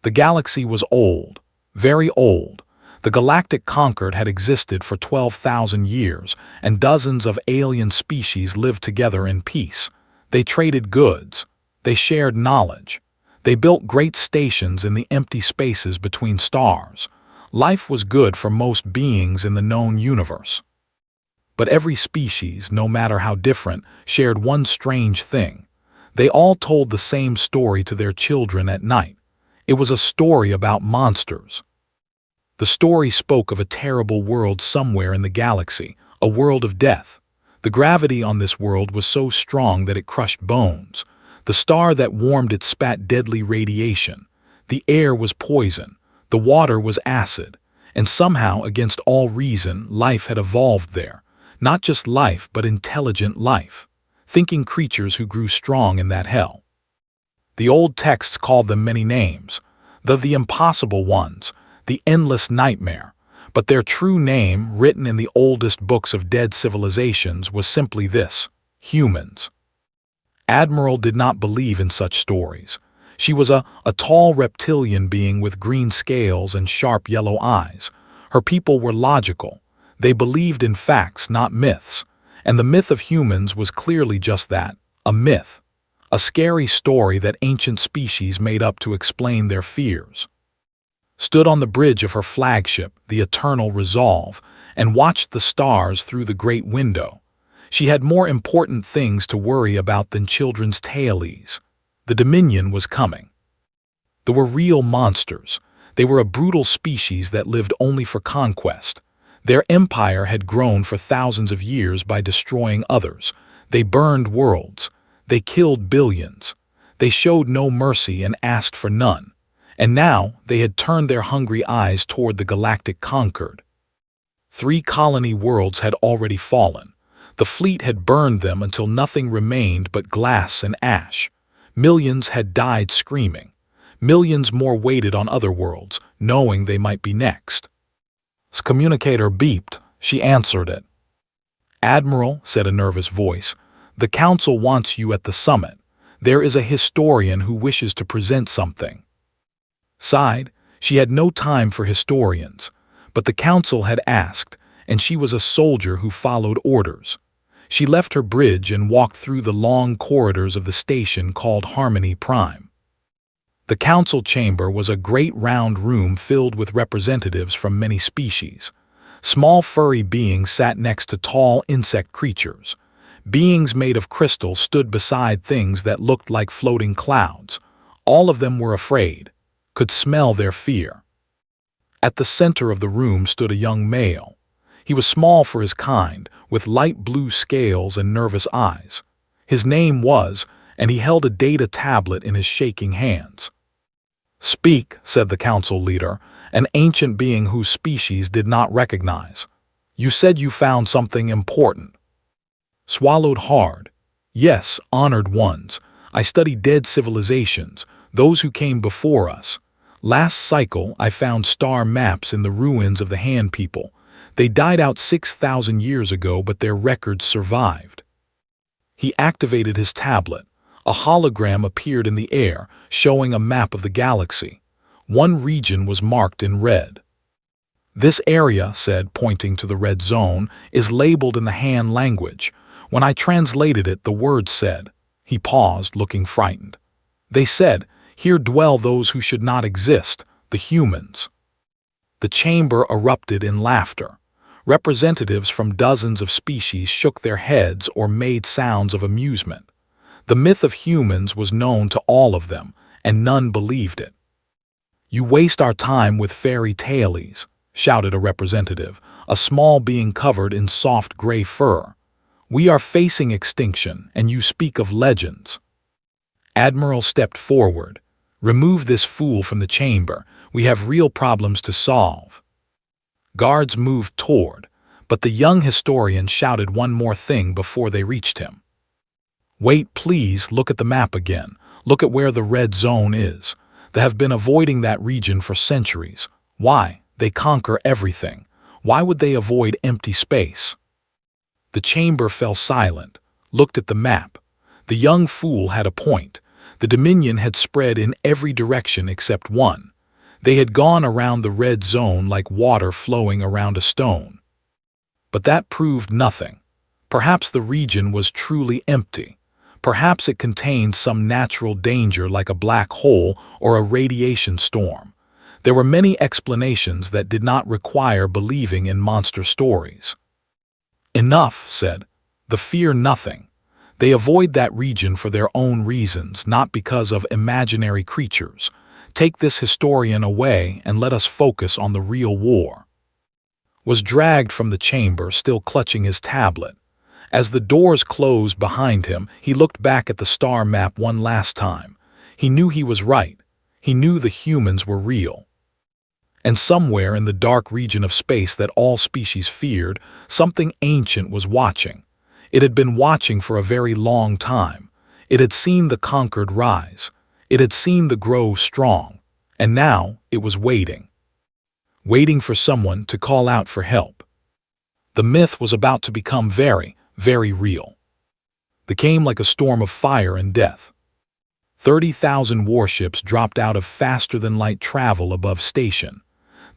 The galaxy was old, very old. The galactic concord had existed for 12,000 years, and dozens of alien species lived together in peace. They traded goods. They shared knowledge. They built great stations in the empty spaces between stars. Life was good for most beings in the known universe. But every species, no matter how different, shared one strange thing. They all told the same story to their children at night. It was a story about monsters. The story spoke of a terrible world somewhere in the galaxy, a world of death. The gravity on this world was so strong that it crushed bones. The star that warmed it spat deadly radiation. The air was poison. The water was acid. And somehow, against all reason, life had evolved there. Not just life, but intelligent life. Thinking creatures who grew strong in that hell. The old texts called them many names. The impossible ones, the endless nightmare. But their true name, written in the oldest books of dead civilizations, was simply this: humans. Admiral did not believe in such stories. She was a tall reptilian being with green scales and sharp yellow eyes. Her people were logical. They believed in facts, not myths. And the myth of humans was clearly just that, a myth. A scary story that ancient species made up to explain their fears. Stood on the bridge of her flagship, the Eternal Resolve, and watched the stars through the great window. She had more important things to worry about than children's tailies. The Dominion was coming. They were real monsters. They were a brutal species that lived only for conquest. Their empire had grown for thousands of years by destroying others. They burned worlds. They killed billions. They showed no mercy and asked for none. And now they had turned their hungry eyes toward the galactic concord. 3 colony worlds had already fallen. The fleet had burned them until nothing remained but glass and ash. Millions had died screaming. Millions more waited on other worlds, knowing they might be next. The communicator beeped. She answered it. "Admiral," said a nervous voice, "the Council wants you at the summit. There is a historian who wishes to present something." Sighed. She had no time for historians. But the Council had asked, and she was a soldier who followed orders. She left her bridge and walked through the long corridors of the station called Harmony Prime. The council chamber was a great round room filled with representatives from many species. Small furry beings sat next to tall insect creatures. Beings made of crystal stood beside things that looked like floating clouds. All of them were afraid, could smell their fear. At the center of the room stood a young male. He was small for his kind, with light blue scales and nervous eyes. His name was, and he held a data tablet in his shaking hands. "Speak," said the council leader, an ancient being whose species did not recognize. "You said you found something important." Swallowed hard. "Yes, honored ones. I study dead civilizations, those who came before us. Last cycle, I found star maps in the ruins of the Han people. They died out 6,000 years ago, but their records survived." He activated his tablet. A hologram appeared in the air, showing a map of the galaxy. One region was marked in red. "This area," said, pointing to the red zone, "is labeled in the Han language. When I translated it, the words said..." He paused, looking frightened. "They said, 'Here dwell those who should not exist, the humans.'" The chamber erupted in laughter. Representatives from dozens of species shook their heads or made sounds of amusement. The myth of humans was known to all of them, and none believed it. "You waste our time with fairy tailies," shouted a representative, a small being covered in soft gray fur. "We are facing extinction, and you speak of legends." Admiral stepped forward. "Remove this fool from the chamber. We have real problems to solve." Guards moved toward, but the young historian shouted one more thing before they reached him. "Wait, please, look at the map again. Look at where the red zone is. They have been avoiding that region for centuries. Why? They conquer everything. Why would they avoid empty space?" The chamber fell silent, looked at the map. The young fool had a point. The Dominion had spread in every direction except one. They had gone around the red zone like water flowing around a stone. But that proved nothing. Perhaps the region was truly empty. Perhaps it contained some natural danger like a black hole or a radiation storm. There were many explanations that did not require believing in monster stories. Enough, said. The fear nothing. They avoid that region for their own reasons, not because of imaginary creatures. Take this historian away and let us focus on the real war. Was dragged from the chamber, still clutching his tablet. As the doors closed behind him, he looked back at the star map one last time. He knew he was right. He knew the humans were real. And somewhere in the dark region of space that all species feared, something ancient was watching. It had been watching for a very long time. It had seen the conquered rise. It had seen the grow strong. And now it was waiting. Waiting for someone to call out for help. The myth was about to become very, very real. They came like a storm of fire and death. 30,000 warships dropped out of faster-than-light travel above station.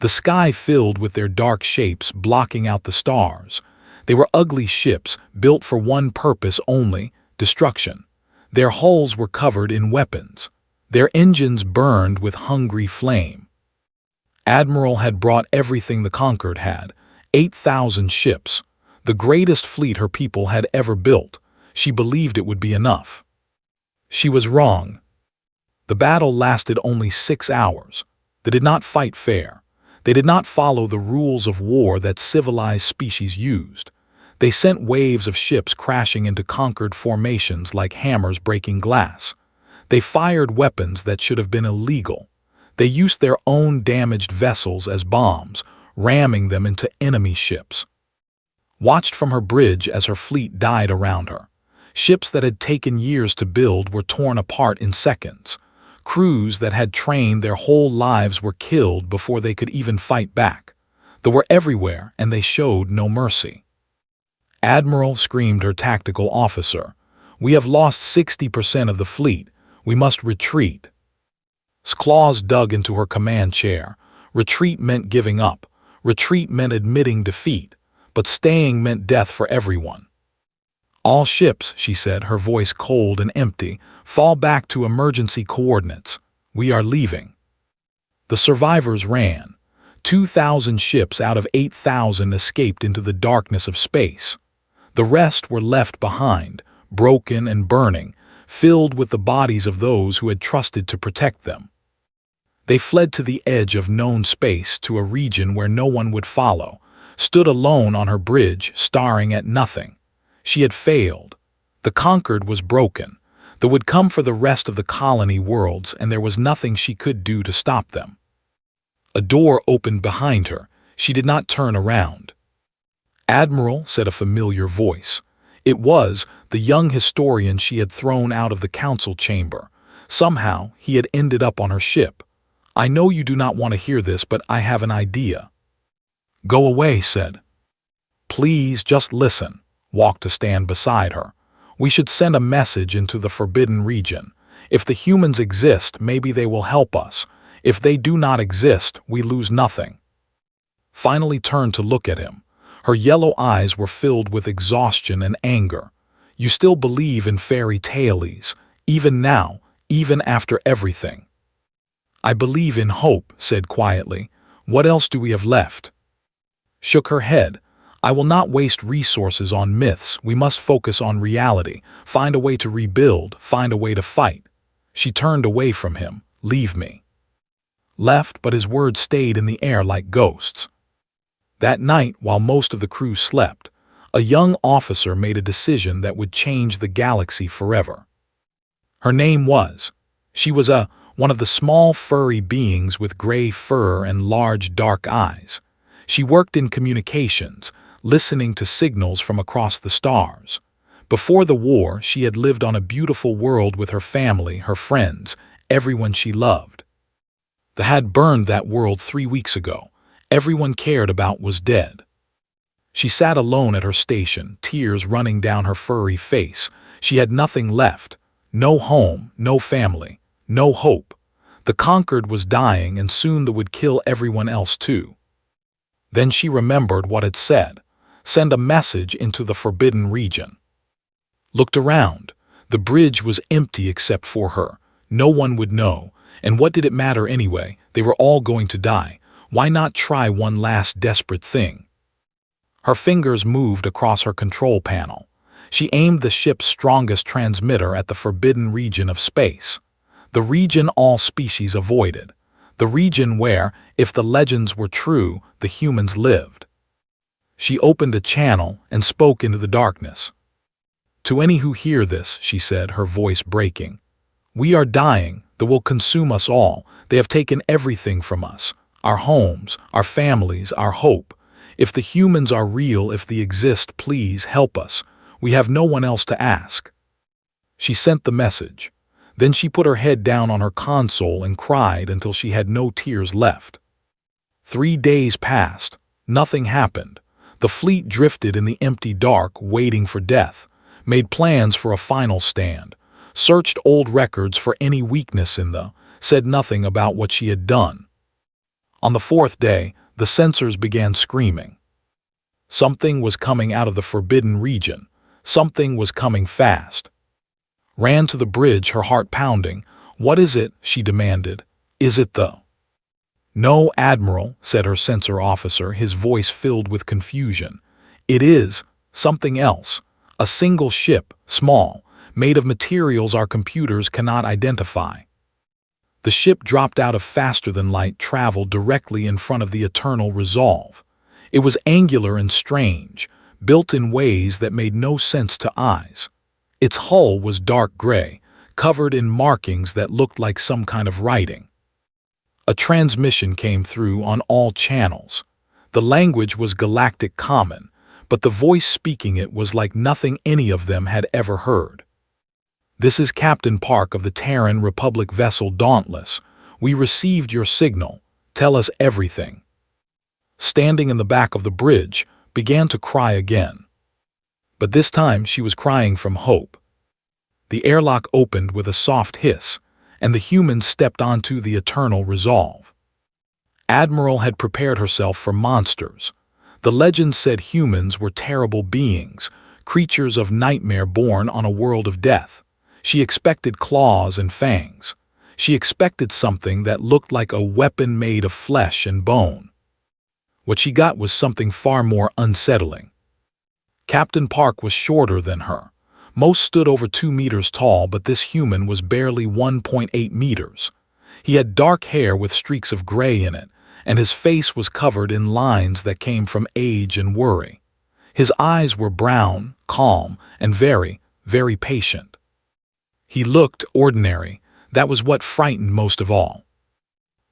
The sky filled with their dark shapes blocking out the stars. They were ugly ships built for one purpose only, destruction. Their hulls were covered in weapons. Their engines burned with hungry flame. Admiral had brought everything the conquered had, 8,000 ships, the greatest fleet her people had ever built. She believed it would be enough. She was wrong. The battle lasted only 6 hours. They did not fight fair. They did not follow the rules of war that civilized species used. They sent waves of ships crashing into conquered formations like hammers breaking glass. They fired weapons that should have been illegal. They used their own damaged vessels as bombs, ramming them into enemy ships. Watched from her bridge as her fleet died around her. Ships that had taken years to build were torn apart in seconds. Crews that had trained their whole lives were killed before they could even fight back. They were everywhere, and they showed no mercy. Admiral, screamed her tactical officer, "We have lost 60% of the fleet. We must retreat." Claws dug into her command chair. Retreat meant giving up. Retreat meant admitting defeat. But staying meant death for everyone. "All ships," she said, her voice cold and empty, "fall back to emergency coordinates. We are leaving." The survivors ran. 2,000 ships out of 8,000 escaped into the darkness of space. The rest were left behind, broken and burning, filled with the bodies of those who had trusted to protect them. They fled to the edge of known space, to a region where no one would follow, stood alone on her bridge, staring at nothing. She had failed. The conquered was broken. They would come for the rest of the colony worlds, and there was nothing she could do to stop them. A door opened behind her. She did not turn around. "Admiral," said a familiar voice. It was the young historian she had thrown out of the council chamber. Somehow he had ended up on her ship. "I know you do not want to hear this, but I have an idea." "Go away," said. "Please, just listen." Walked to stand beside her. "We should send a message into the forbidden region. If the humans exist, maybe they will help us. If they do not exist, we lose nothing." Finally turned to look at him. Her yellow eyes were filled with exhaustion and anger. "You still believe in fairy tales, even now, even after everything." "I believe in hope," said quietly. "What else do we have left?" Shook her head. "I will not waste resources on myths. We must focus on reality, find a way to rebuild, find a way to fight." She turned away from him. "Leave me." Left, but his words stayed in the air like ghosts. That night, while most of the crew slept, a young officer made a decision that would change the galaxy forever. Her name was. She was one of the small furry beings with gray fur and large dark eyes. She worked in communications, listening to signals from across the stars. Before the war, she had lived on a beautiful world with her family, her friends, everyone she loved. They had burned that world 3 weeks ago. Everyone cared about was dead. She sat alone at her station, tears running down her furry face. She had nothing left. No home, no family, no hope. The conquered was dying, and soon they would kill everyone else too. Then she remembered what it said. Send a message into the forbidden region. Looked around. The bridge was empty except for her. No one would know. And what did it matter anyway? They were all going to die. Why not try one last desperate thing? Her fingers moved across her control panel. She aimed the ship's strongest transmitter at the forbidden region of space. The region all species avoided. The region where, if the legends were true, the humans lived. She opened a channel and spoke into the darkness. To any who hear this, she said, her voice breaking, we are dying. They will consume us all. They have taken everything from us. Our homes, our families, our hope. If the humans are real, if they exist, please help us. We have no one else to ask. She sent the message. Then she put her head down on her console and cried until she had no tears left. 3 days passed. Nothing happened. The fleet drifted in the empty dark, waiting for death, made plans for a final stand, searched old records for any weakness in them, said nothing about what she had done. On the 4th day, the sensors began screaming. Something was coming out of the forbidden region. Something was coming fast. Ran to the bridge, her heart pounding. What is it? She demanded. Is it the... No, Admiral, said her sensor officer, his voice filled with confusion. It is something else. A single ship, small, made of materials our computers cannot identify. The ship dropped out of faster-than-light travel directly in front of the Eternal Resolve. It was angular and strange, built in ways that made no sense to eyes. Its hull was dark gray, covered in markings that looked like some kind of writing. A transmission came through on all channels. The language was Galactic Common, but the voice speaking it was like nothing any of them had ever heard. This is Captain Park of the Terran Republic vessel Dauntless. We received your signal. Tell us everything. Standing in the back of the bridge, began to cry again. But this time she was crying from hope. The airlock opened with a soft hiss, and the humans stepped onto the Eternal Resolve. Admiral had prepared herself for monsters. The legend said humans were terrible beings, creatures of nightmare born on a world of death. She expected claws and fangs. She expected something that looked like a weapon made of flesh and bone. What she got was something far more unsettling. Captain Park was shorter than her. Most stood over 2 meters tall, but this human was barely 1.8 meters. He had dark hair with streaks of gray in it, and his face was covered in lines that came from age and worry. His eyes were brown, calm, and very, very patient. He looked ordinary. That was what frightened most of all.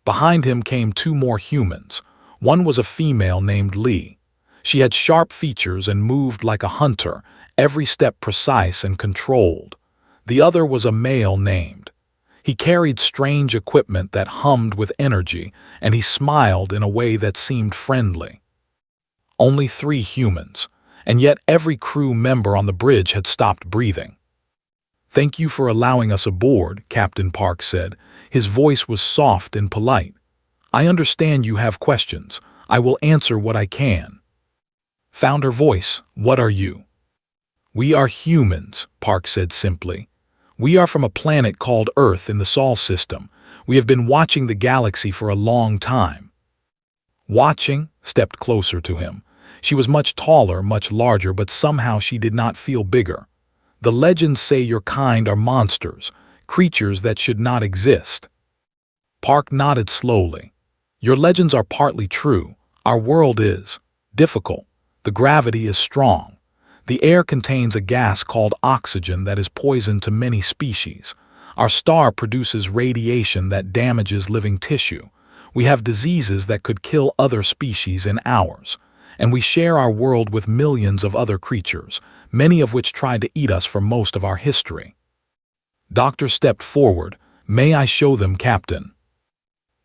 Behind him came 2 more humans. One was a female named Lee. She had sharp features and moved like a hunter, every step precise and controlled. The other was a male named. He carried strange equipment that hummed with energy, and he smiled in a way that seemed friendly. Only 3 humans, and yet every crew member on the bridge had stopped breathing. Thank you for allowing us aboard, Captain Park said. His voice was soft and polite. I understand you have questions. I will answer what I can. Found her voice. What are you? We are humans, Park said simply. We are from a planet called Earth in the Sol system. We have been watching the galaxy for a long time. Watching, stepped closer to him. She was much taller, much larger, but somehow she did not feel bigger. The legends say your kind are monsters, creatures that should not exist. Park nodded slowly. Your legends are partly true. Our world is difficult. The gravity is strong. The air contains a gas called oxygen that is poison to many species. Our star produces radiation that damages living tissue. We have diseases that could kill other species in hours. And we share our world with millions of other creatures, many of which tried to eat us for most of our history. Doctor stepped forward. May I show them, Captain?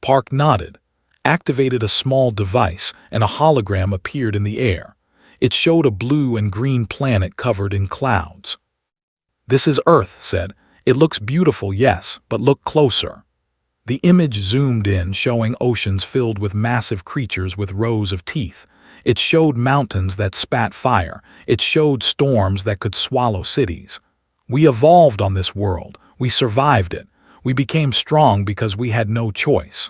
Park nodded, activated a small device, and a hologram appeared in the air. It showed a blue and green planet covered in clouds. This is Earth, said. It looks beautiful, yes, but look closer. The image zoomed in, showing oceans filled with massive creatures with rows of teeth. It showed mountains that spat fire. It showed storms that could swallow cities. We evolved on this world. We survived it. We became strong because we had no choice.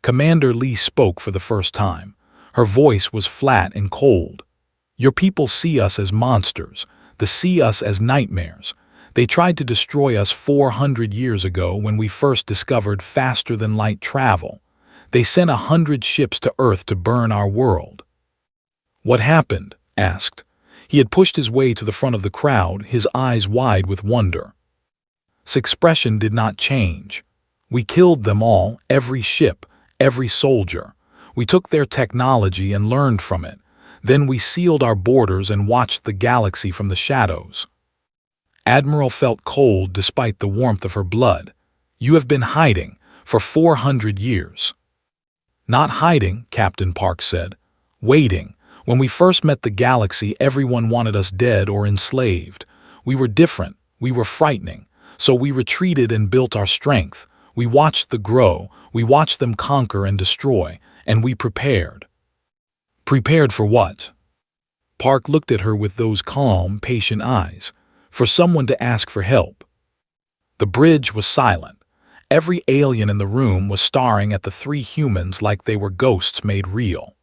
Commander Lee spoke for the first time. Her voice was flat and cold. Your people see us as monsters. They see us as nightmares. They tried to destroy us 400 years ago when we first discovered faster-than-light travel. They sent 100 ships to Earth to burn our world. What happened? Asked. He had pushed his way to the front of the crowd, his eyes wide with wonder. His expression did not change. We killed them all, every ship, every soldier. We took their technology and learned from it. Then we sealed our borders and watched the galaxy from the shadows. Admiral felt cold despite the warmth of her blood. You have been hiding for 400 years. Not hiding, Captain Park said. Waiting. When we first met the galaxy, everyone wanted us dead or enslaved. We were different. We were frightening. So we retreated and built our strength. We watched them grow. We watched them conquer and destroy. And we prepared. Prepared for what? Park looked at her with those calm, patient eyes. For someone to ask for help. The bridge was silent. Every alien in the room was staring at the three humans like they were ghosts made real.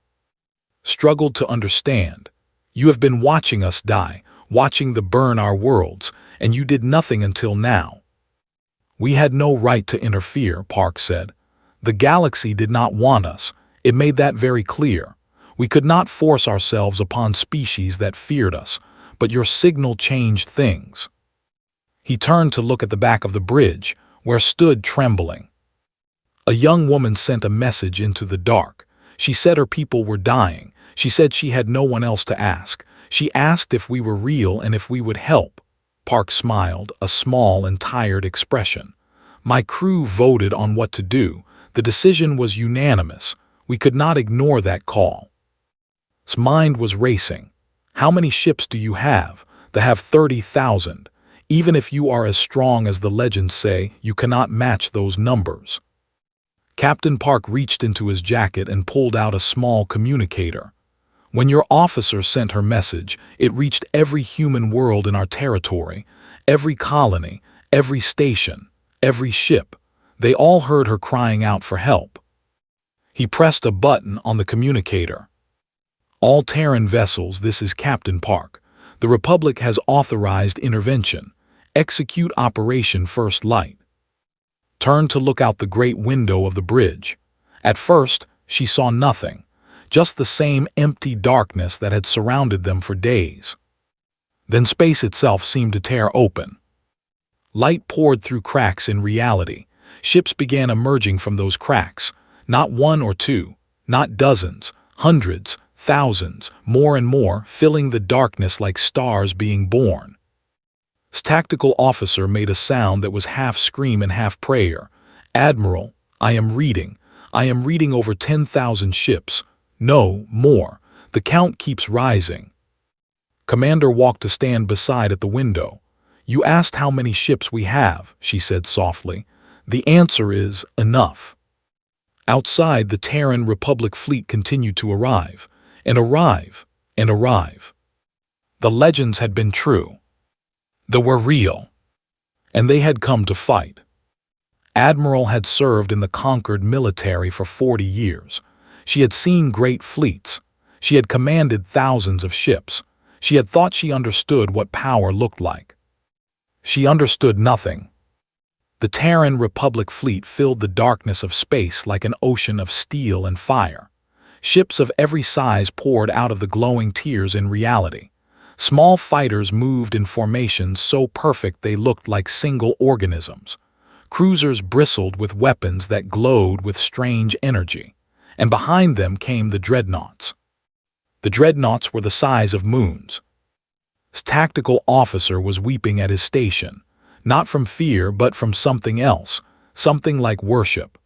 Struggled to understand. You have been watching us die, watching them burn our worlds, and you did nothing until now. We had no right to interfere, Park said. The galaxy did not want us. It made that very clear. We could not force ourselves upon species that feared us. But your signal changed things. He turned to look at the back of the bridge, where stood trembling. A young woman sent a message into the dark. She said her people were dying. She said she had no one else to ask. She asked if we were real and if we would help. Park smiled, a small and tired expression. My crew voted on what to do. The decision was unanimous. We could not ignore that call. His mind was racing. How many ships do you have? They have 30,000. Even if you are as strong as the legends say, you cannot match those numbers. Captain Park reached into his jacket and pulled out a small communicator. When your officer sent her message, it reached every human world in our territory, every colony, every station, every ship. They all heard her crying out for help. He pressed a button on the communicator. All Terran vessels, this is Captain Park. The Republic has authorized intervention. Execute Operation First Light. Turn to look out the great window of the bridge. At first, she saw nothing, just the same empty darkness that had surrounded them for days. Then space itself seemed to tear open. Light poured through cracks in reality. Ships began emerging from those cracks. Not one or two, not dozens, hundreds, thousands, more and more, filling the darkness like stars being born. His tactical officer made a sound that was half scream and half prayer. Admiral, I am reading. I am reading over 10,000 ships. No, more. The count keeps rising. Commander walked to stand beside at the window. You asked how many ships we have, she said softly. The answer is enough. Outside, the Terran Republic fleet continued to arrive. And arrive, and arrive. The legends had been true. They were real. And they had come to fight. Admiral had served in the conquered military for 40 years. She had seen great fleets. She had commanded thousands of ships. She had thought she understood what power looked like. She understood nothing. The Terran Republic fleet filled the darkness of space like an ocean of steel and fire. Ships of every size poured out of the glowing tiers in reality. Small fighters moved in formations so perfect they looked like single organisms. Cruisers bristled with weapons that glowed with strange energy. And behind them came the dreadnoughts. The dreadnoughts were the size of moons. His tactical officer was weeping at his station, not from fear but from something else, something like worship.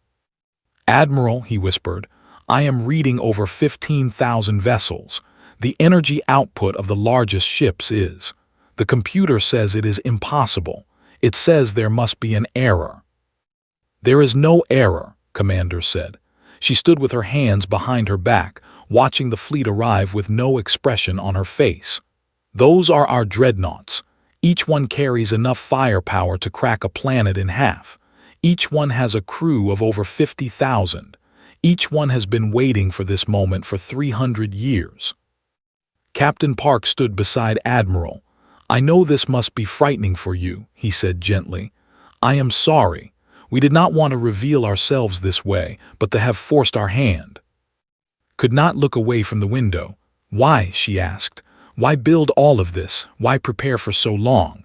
Admiral, he whispered, I am reading over 15,000 vessels. The energy output of the largest ships is. The computer says it is impossible. It says there must be an error. There is no error, Commander said. She stood with her hands behind her back, watching the fleet arrive with no expression on her face. Those are our dreadnoughts. Each one carries enough firepower to crack a planet in half. Each one has a crew of over 50,000. Each one has been waiting for this moment for 300 years. Captain Park stood beside Admiral. I know this must be frightening for you, he said gently. I am sorry. We did not want to reveal ourselves this way, but they have forced our hand. Could not look away from the window. Why, she asked. Why build all of this? Why prepare for so long?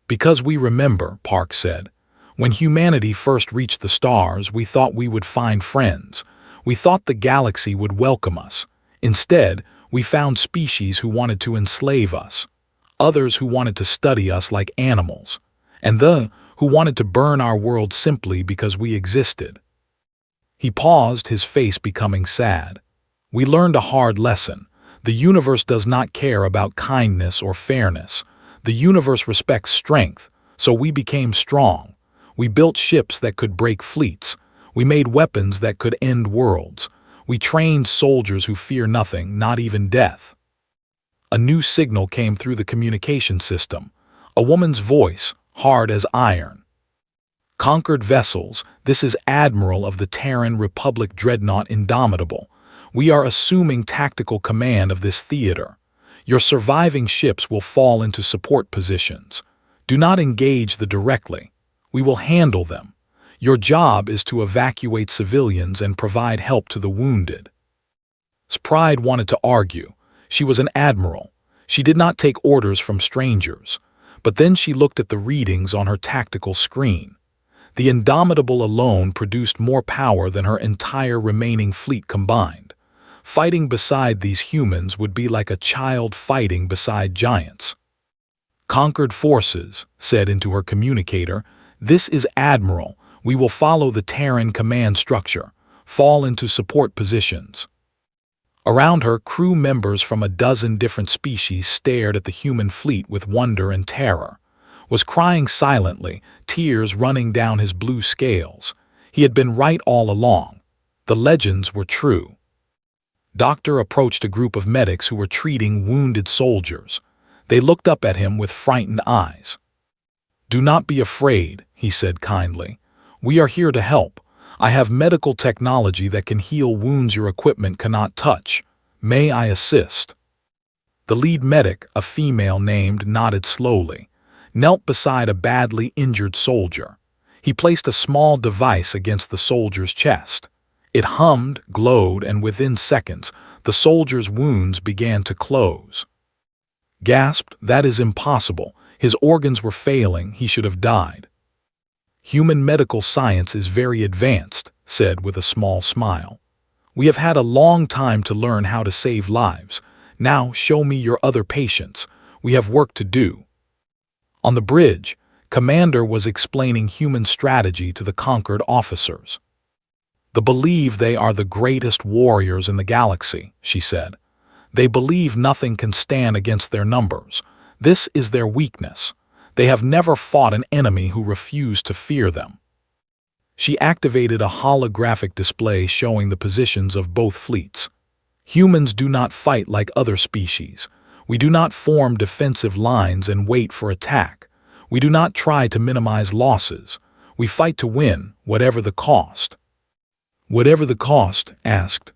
Because we remember, Park said. When humanity first reached the stars, we thought we would find friends. We thought the galaxy would welcome us. Instead, we found species who wanted to enslave us, others who wanted to study us like animals, and who wanted to burn our world simply because we existed. He paused, his face becoming sad. We learned a hard lesson. The universe does not care about kindness or fairness. The universe respects strength, so we became strong. We built ships that could break fleets. We made weapons that could end worlds. We trained soldiers who fear nothing, not even death. A new signal came through the communication system. A woman's voice, hard as iron. Conquered vessels, this is Admiral of the Terran Republic Dreadnought Indomitable. We are assuming tactical command of this theater. Your surviving ships will fall into support positions. Do not engage them directly. We will handle them. Your job is to evacuate civilians and provide help to the wounded. Pride wanted to argue. She was an admiral. She did not take orders from strangers. But then she looked at the readings on her tactical screen. The Indomitable alone produced more power than her entire remaining fleet combined. Fighting beside these humans would be like a child fighting beside giants. Conquered forces, said into her communicator, this is Admiral. We will follow the Terran command structure. Fall into support positions. Around her, crew members from a dozen different species stared at the human fleet with wonder and terror. Was crying silently, tears running down his blue scales. He had been right all along. The legends were true. Doctor approached a group of medics who were treating wounded soldiers. They looked up at him with frightened eyes. Do not be afraid, he said kindly. We are here to help. I have medical technology that can heal wounds your equipment cannot touch. May I assist? The lead medic, a female named, nodded slowly, knelt beside a badly injured soldier. He placed a small device against the soldier's chest. It hummed, glowed, and within seconds, the soldier's wounds began to close. Gasped, that is impossible. His organs were failing, he should have died. Human medical science is very advanced, said with a small smile. We have had a long time to learn how to save lives. Now show me your other patients. We have work to do. On the bridge, Commander was explaining human strategy to the conquered officers. They believe they are the greatest warriors in the galaxy, she said. They believe nothing can stand against their numbers. This is their weakness. They have never fought an enemy who refused to fear them. She activated a holographic display showing the positions of both fleets. Humans do not fight like other species. We do not form defensive lines and wait for attack. We do not try to minimize losses. We fight to win, whatever the cost. Whatever the cost, asked.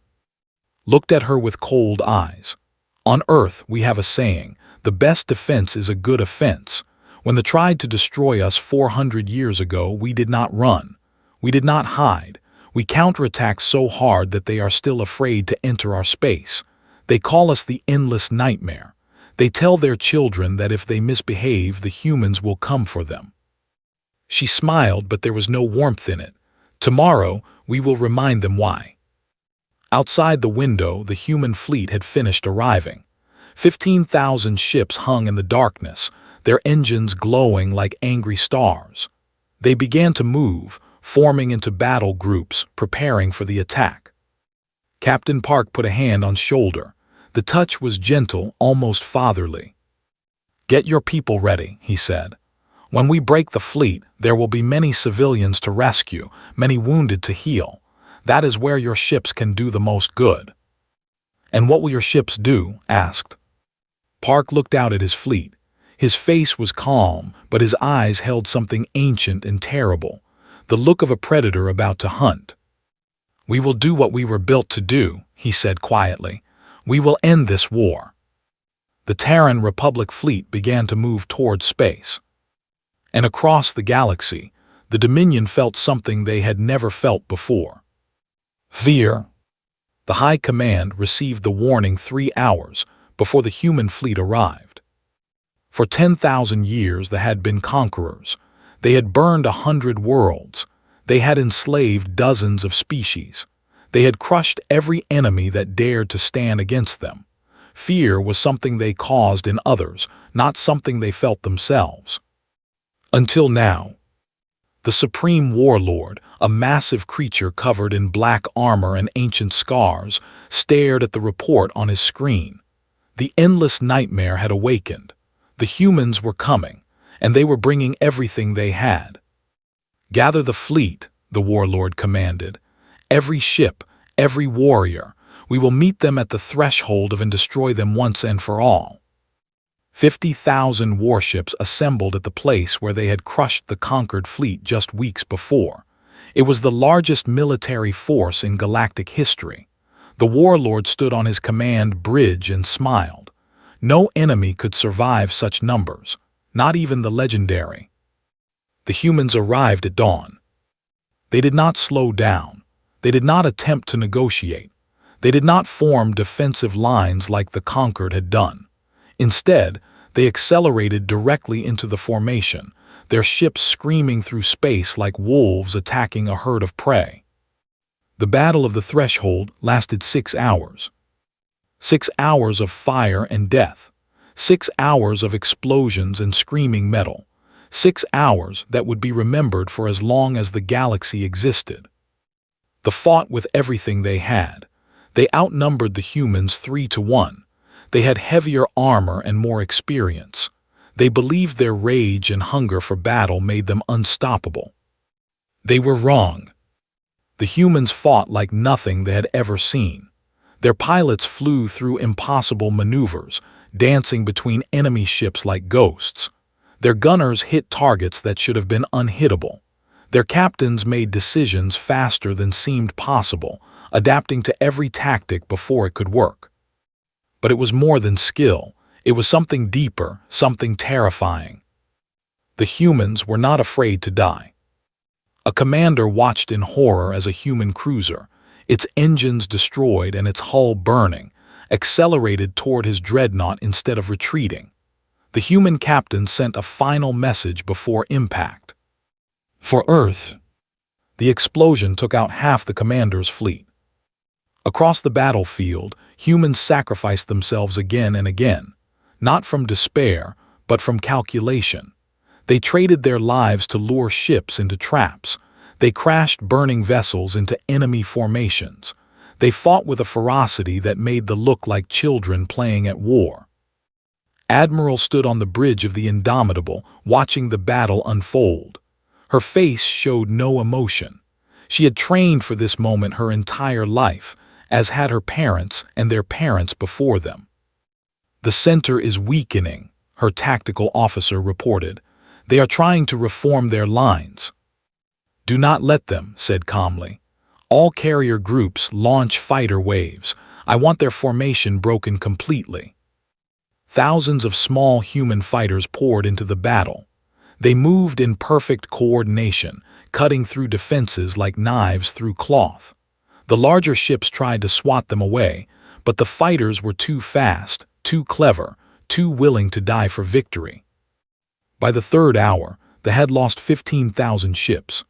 Looked at her with cold eyes. On Earth, we have a saying, the best defense is a good offense. When they tried to destroy us 400 years ago, we did not run. We did not hide. We counterattacked so hard that they are still afraid to enter our space. They call us the endless nightmare. They tell their children that if they misbehave, the humans will come for them. She smiled, but there was no warmth in it. Tomorrow, we will remind them why. Outside the window, the human fleet had finished arriving. 15,000 ships hung in the darkness, their engines glowing like angry stars. They began to move, forming into battle groups, preparing for the attack. Captain Park put a hand on shoulder. The touch was gentle, almost fatherly. Get your people ready, he said. When we break the fleet, there will be many civilians to rescue, many wounded to heal. That is where your ships can do the most good." "And what will your ships do?" asked. Park looked out at his fleet. His face was calm, but his eyes held something ancient and terrible, the look of a predator about to hunt. "We will do what we were built to do," he said quietly. "We will end this war." The Terran Republic fleet began to move toward space. And across the galaxy, the Dominion felt something they had never felt before. Fear. The High Command received the warning 3 hours before the human fleet arrived. For 10,000 years they had been conquerors. They had burned 100 worlds. They had enslaved dozens of species. They had crushed every enemy that dared to stand against them. Fear was something they caused in others, not something they felt themselves. Until now. The Supreme Warlord, a massive creature covered in black armor and ancient scars, stared at the report on his screen. The endless nightmare had awakened. The humans were coming, and they were bringing everything they had. "Gather the fleet," the Warlord commanded. "Every ship, every warrior. We will meet them at the threshold and destroy them once and for all." 50,000 warships assembled at the place where they had crushed the conquered fleet just weeks before. It was the largest military force in galactic history. The Warlord stood on his command bridge and smiled. No enemy could survive such numbers, not even the legendary. The humans arrived at dawn. They did not slow down. They did not attempt to negotiate. They did not form defensive lines like the conquered had done. Instead, they accelerated directly into the formation, their ships screaming through space like wolves attacking a herd of prey. The Battle of the Threshold lasted 6 hours. 6 hours of fire and death. 6 hours of explosions and screaming metal. 6 hours that would be remembered for as long as the galaxy existed. They fought with everything they had. They outnumbered the humans 3-1. They had heavier armor and more experience. They believed their rage and hunger for battle made them unstoppable. They were wrong. The humans fought like nothing they had ever seen. Their pilots flew through impossible maneuvers, dancing between enemy ships like ghosts. Their gunners hit targets that should have been unhittable. Their captains made decisions faster than seemed possible, adapting to every tactic before it could work. But it was more than skill. It was something deeper, something terrifying. The humans were not afraid to die. A commander watched in horror as a human cruiser, its engines destroyed and its hull burning, accelerated toward his dreadnought instead of retreating. The human captain sent a final message before impact. "For Earth." The explosion took out half the commander's fleet. Across the battlefield, humans sacrificed themselves again and again, not from despair, but from calculation. They traded their lives to lure ships into traps. They crashed burning vessels into enemy formations. They fought with a ferocity that made them look like children playing at war. Admiral stood on the bridge of the Indomitable, watching the battle unfold. Her face showed no emotion. She had trained for this moment her entire life, as had her parents and their parents before them. "The center is weakening," her tactical officer reported. "They are trying to reform their lines." "Do not let them," said calmly. "All carrier groups launch fighter waves. I want their formation broken completely." Thousands of small human fighters poured into the battle. They moved in perfect coordination, cutting through defenses like knives through cloth. The larger ships tried to swat them away, but the fighters were too fast, too clever, too willing to die for victory. By the 3rd hour, they had lost 15,000 ships.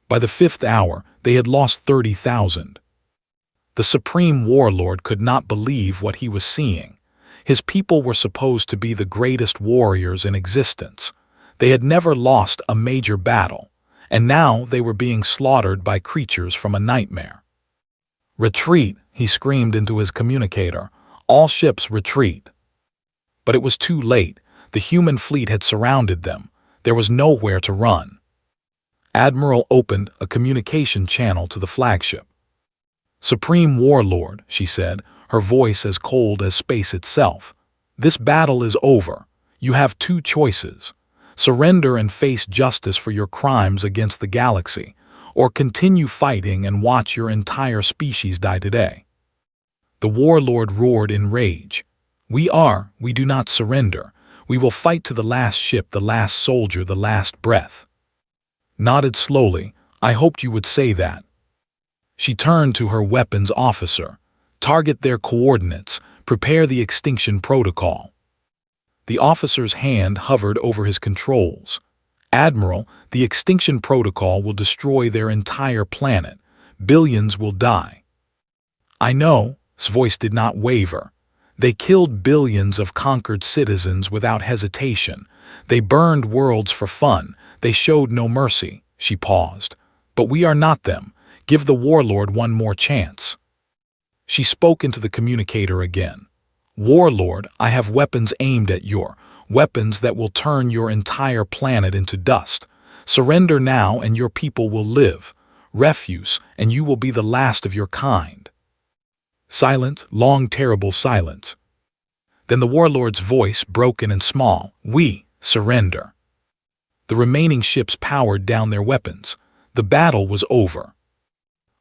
By the 5th hour, they had lost 30,000. The Supreme Warlord could not believe what he was seeing. His people were supposed to be the greatest warriors in existence. They had never lost a major battle, and now they were being slaughtered by creatures from a nightmare. "Retreat," he screamed into his communicator. "All ships retreat." But it was too late. The human fleet had surrounded them. There was nowhere to run. Admiral opened a communication channel to the flagship. "Supreme Warlord," she said, her voice as cold as space itself. "This battle is over. You have two choices. Surrender and face justice for your crimes against the galaxy, or continue fighting and watch your entire species die today." The warlord roared in rage. We do not surrender. We will fight to the last ship, the last soldier, the last breath." Nodded slowly. "I hoped you would say that." She turned to her weapons officer. "Target their coordinates. Prepare the extinction protocol." The officer's hand hovered over his controls. "Admiral, the extinction protocol will destroy their entire planet. Billions will die." "I know." His voice did not waver. "They killed billions of conquered citizens without hesitation. They burned worlds for fun. They showed no mercy." She paused. "But we are not them. Give the warlord one more chance." She spoke into the communicator again. "Warlord, I have weapons aimed at weapons that will turn your entire planet into dust. Surrender now and your people will live. Refuse, and you will be the last of your kind." Silent, long, terrible silence. Then the warlord's voice, broken and small, "We surrender." The remaining ships powered down their weapons. The battle was over.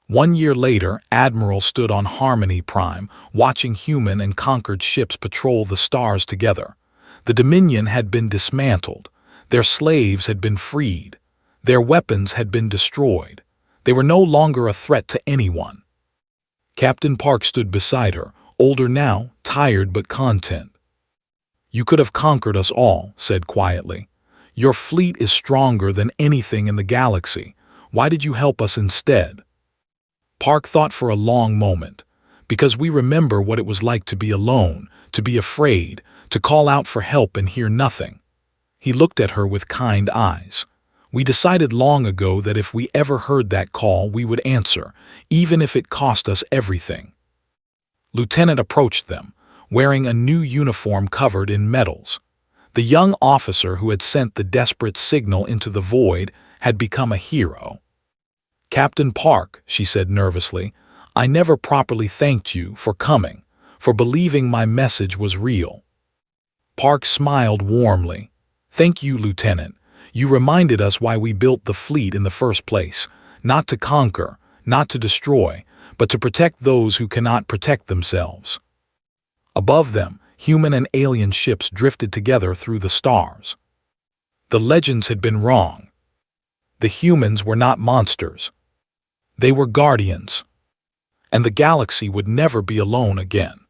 1 year later, Admiral stood on Harmony Prime, watching human and conquered ships patrol the stars together. The Dominion had been dismantled. Their slaves had been freed. Their weapons had been destroyed. They were no longer a threat to anyone. Captain Park stood beside her, older now, tired but content. "You could have conquered us all," said quietly. "Your fleet is stronger than anything in the galaxy. Why did you help us instead?" Park thought for a long moment. "Because we remember what it was like to be alone, to be afraid, to call out for help and hear nothing." He looked at her with kind eyes. "We decided long ago that if we ever heard that call, we would answer, even if it cost us everything." Lieutenant approached them, wearing a new uniform covered in medals. The young officer who had sent the desperate signal into the void had become a hero. "Captain Park," she said nervously, "I never properly thanked you for coming, for believing my message was real." Park smiled warmly. "Thank you, Lieutenant. You reminded us why we built the fleet in the first place, not to conquer, not to destroy, but to protect those who cannot protect themselves." Above them, human and alien ships drifted together through the stars. The legends had been wrong. The humans were not monsters. They were guardians. And the galaxy would never be alone again.